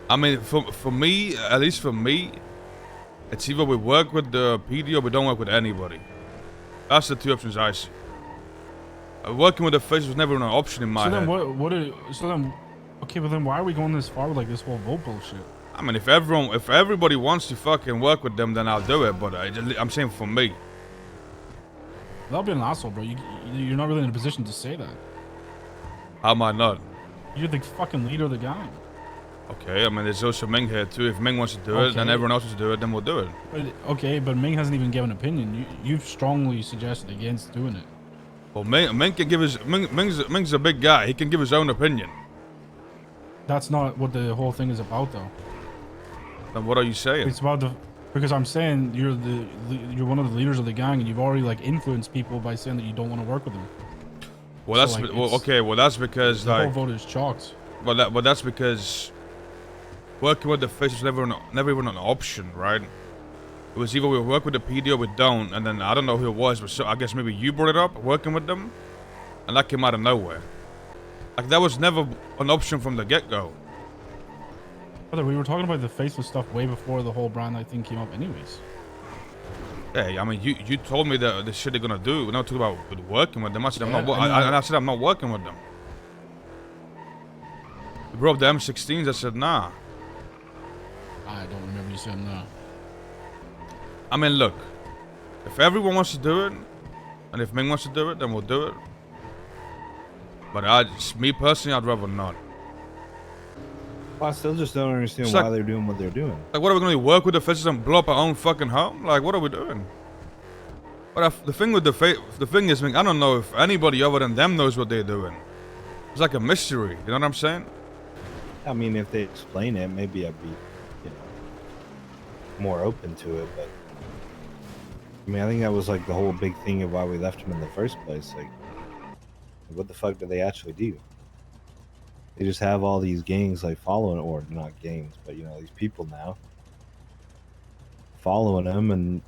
I mean, for me, at least for me, it's either we work with the PD or we don't work with anybody. That's the two options I see. Working with the face was never an option in my head. Okay, but then why are we going this far with like this whole vote bullshit? I mean, if everybody wants to fucking work with them, then I'll do it. But I'm saying for me. That'll be an asshole, bro. You're not really in a position to say that. How am I not? You're the fucking leader of the gang. Okay, I mean, there's also Ming here too. If Ming wants to do it, then everyone else wants to do it, then we'll do it. Okay, but Ming hasn't even given an opinion. You've strongly suggested against doing it. Well, Ming can give his... Ming's a big guy. He can give his own opinion. That's not what the whole thing is about, though. Then what are you saying? It's about because I'm saying you're one of the leaders of the gang, and you've already like influenced people by saying that you don't want to work with them. Well, so, that's because the whole vote is chalked. Well, that's because working with the face was never even an option, right? It was either we work with the PD or we don't, and then I don't know who it was, but so I guess maybe you brought it up, working with them, and that came out of nowhere. Like, that was never an option from the get-go. Brother, we were talking about the Faceless stuff way before the whole brand thing came up anyways. Hey, I mean, you told me that the shit they're gonna do. We're not talking about working with them. I said, I said I'm not working with them. You brought up the M16s, I said, nah. I don't remember you saying no. I mean, look, if everyone wants to do it, and if Ming wants to do it, then we'll do it. But me personally, I'd rather not. Well, I still just don't understand why they're doing what they're doing. Like, what are we gonna do? Work with the fishes and blow up our own fucking home? Like, what are we doing? But the thing with the thing is, Ming, I don't know if anybody other than them knows what they're doing. It's like a mystery. You know what I'm saying? I mean, if they explain it, maybe I'd be, more open to it. But I mean, I think that was like the whole big thing of why we left them in the first place. Like, what the fuck do they actually do? They just have all these gangs like following, or not gangs, but these people now following them, and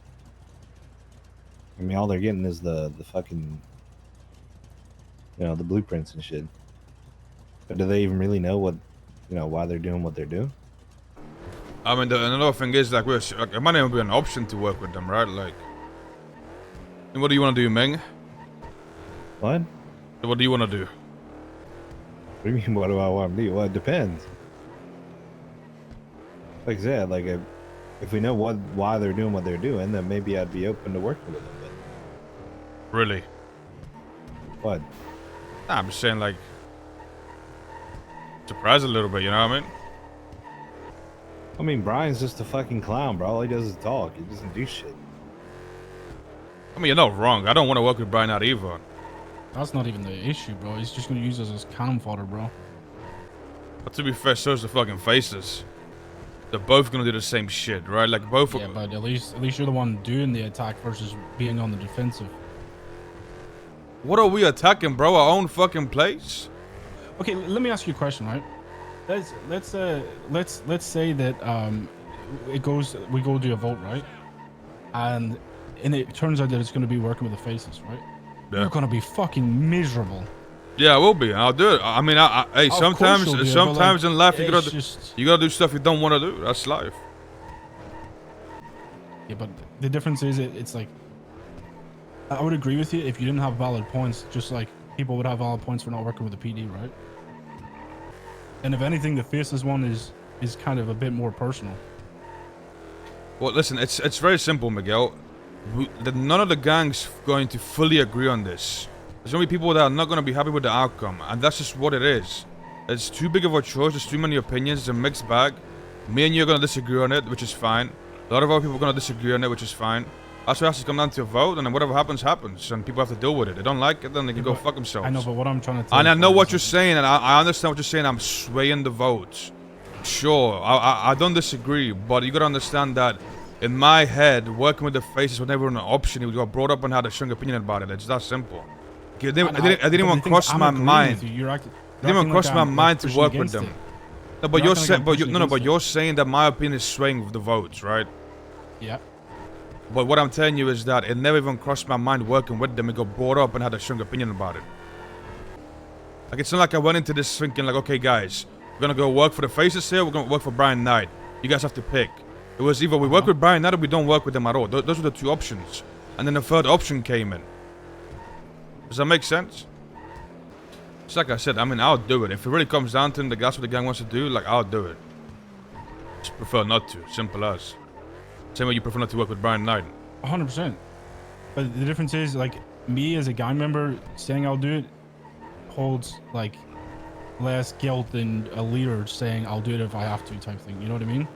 I mean, all they're getting is the fucking, the blueprints and shit. But do they even really know what, why they're doing what they're doing? I mean, another thing is, like, it might even be an option to work with them, right? Like, what do you want to do, Ming? What? What do you want to do? What do you mean, what do I want to do? Well, it depends. Like I said, like, if we know why they're doing what they're doing, then maybe I'd be open to working with them. But... Really? What? Nah, I'm just saying, like, surprise a little bit, you know what I mean? I mean, Brian's just a fucking clown, bro. All he does is talk. He doesn't do shit. I mean, you're not wrong. I don't want to work with Brian out either. That's not even the issue, bro. He's just gonna use us as cannon fodder, bro. But to be fair, so's the fucking Faces. They're both gonna do the same shit, right? Like, both. Yeah, but at least you're the one doing the attack versus being on the defensive. What are we attacking, bro? Our own fucking place? Okay, let me ask you a question, right? Let's say that we go do a vote, right? And it turns out that it's going to be working with the Faces, right? Yeah. You're going to be fucking miserable. Yeah, I will be. I'll do it. I mean, hey, sometimes in life you gotta do stuff you don't want to do. That's life. Yeah, but the difference is it's like, I would agree with you if you didn't have valid points, just like people would have valid points for not working with the PD, right? And if anything, the Faceless one is kind of a bit more personal. Well, listen, it's very simple, Miguel. None of the gangs going to fully agree on this. There's gonna be people that are not gonna be happy with the outcome, and that's just what it is. It's too big of a choice. There's too many opinions. It's a mixed bag. Me and you are gonna disagree on it, which is fine. A lot of other people are gonna disagree on it, which is fine. That's why it has to come down to a vote, and then whatever happens, happens, and people have to deal with it. They don't like it, then they can go fuck themselves. I know, but what I'm trying to tell and I know what you're saying, and I understand what you're saying. I'm swaying the votes. Sure, I don't disagree, but you gotta understand that in my head, working with the Faces was never an option. It got brought up and had a strong opinion about it. It's that simple. It didn't even cross my mind. It didn't even cross my mind to work with them. No, but you're saying, but you're saying that my opinion is swaying with the votes, right? Yeah. But what I'm telling you is that it never even crossed my mind working with them. It got brought up and had a strong opinion about it. Like, it's not like I went into this thinking like, okay, guys, We're gonna go work for the Faces here. We're gonna work for Brian Knight. You guys have to pick. It was either we work with Brian Knight or we don't work with him at all. Those were the two options. And then the third option came in. Does that make sense? It's like I said, I mean, I'll do it. If it really comes down to it, that's what the gang wants to do, like, I'll do it. Just prefer not to. Simple as. Same way you prefer not to work with Brian Knight. 100%. But the difference is, like, me as a gang member saying I'll do it holds, like, less guilt than a leader saying I'll do it if I have to type thing. You know what I mean?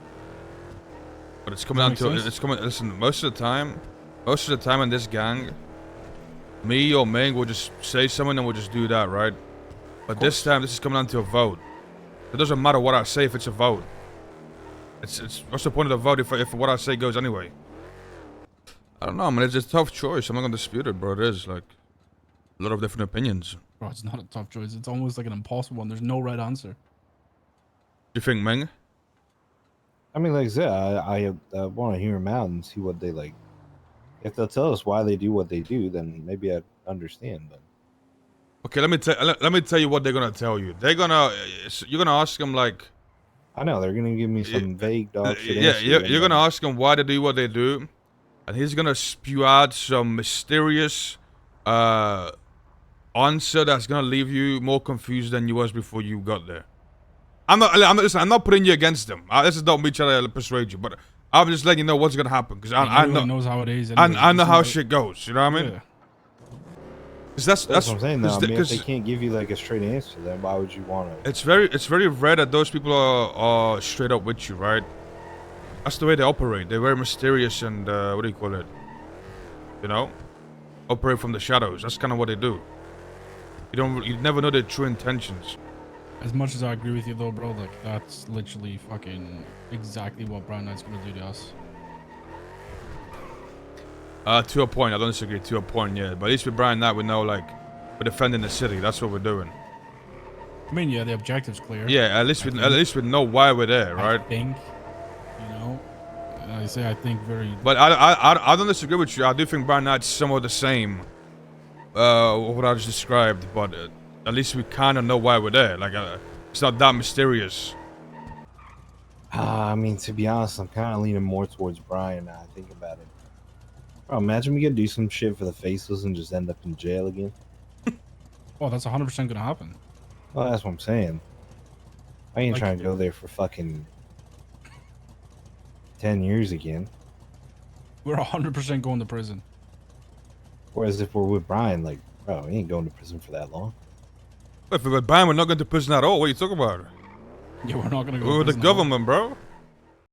But it's coming down to it. It's coming. Listen, most of the time in this gang, me or Ming will just say something and we'll just do that, right? But this time, this is coming down to a vote. It doesn't matter what I say if it's a vote. It's what's the point of the vote if what I say goes anyway? I don't know, man. It's a tough choice. I'm not gonna dispute it, bro. It is like a lot of different opinions. Bro, it's not a tough choice. It's almost like an impossible one. There's no right answer. You think, Ming? I mean, like I said, I want to hear them out and see what they like. If they'll tell us why they do what they do, then maybe I understand. But okay, let me tell you what they're gonna tell you. You're gonna ask them like. I know they're gonna give me some vague dog shit. Yeah, you're gonna ask them why they do what they do, and he's gonna spew out some mysterious answer that's gonna leave you more confused than you was before you got there. Listen, I'm not putting you against them. This is not me trying to persuade you, but I'm just letting you know what's gonna happen because I know knows how it is. Anyway. I know how shit goes. You know what I mean? Yeah. Cause that's what I'm saying. Though. I mean, if they can't give you like a straight answer, then why would you want to? It's very rare that those people are straight up with you, right? That's the way they operate. They're very mysterious and what do you call it? You know, operate from the shadows. That's kind of what they do. You never know their true intentions. As much as I agree with you though, bro, like that's literally fucking exactly what Brian Knight's gonna do to us. To a point, I don't disagree. To a point, yeah. But at least with Brian Knight, we know like we're defending the city. That's what we're doing. I mean, yeah, the objective's clear. Yeah, at least we know why we're there, right? I think, you know, I say I think very. But I don't disagree with you. I do think Brian Knight's somewhat the same. What I just described, but at least we kind of know why we're there. Like, it's not that mysterious. I mean, to be honest, I'm kind of leaning more towards Brian now. I think about it. Bro, imagine we could do some shit for the Faceless and just end up in jail again. Oh, that's 100% gonna happen. Well, that's what I'm saying. I ain't trying to go there for fucking 10 years again. We're 100% going to prison. Whereas if we're with Brian, like, bro, we ain't going to prison for that long. If we're with Brian, we're not going to prison at all. What are you talking about? Yeah, we're not gonna go. We're with the government, bro.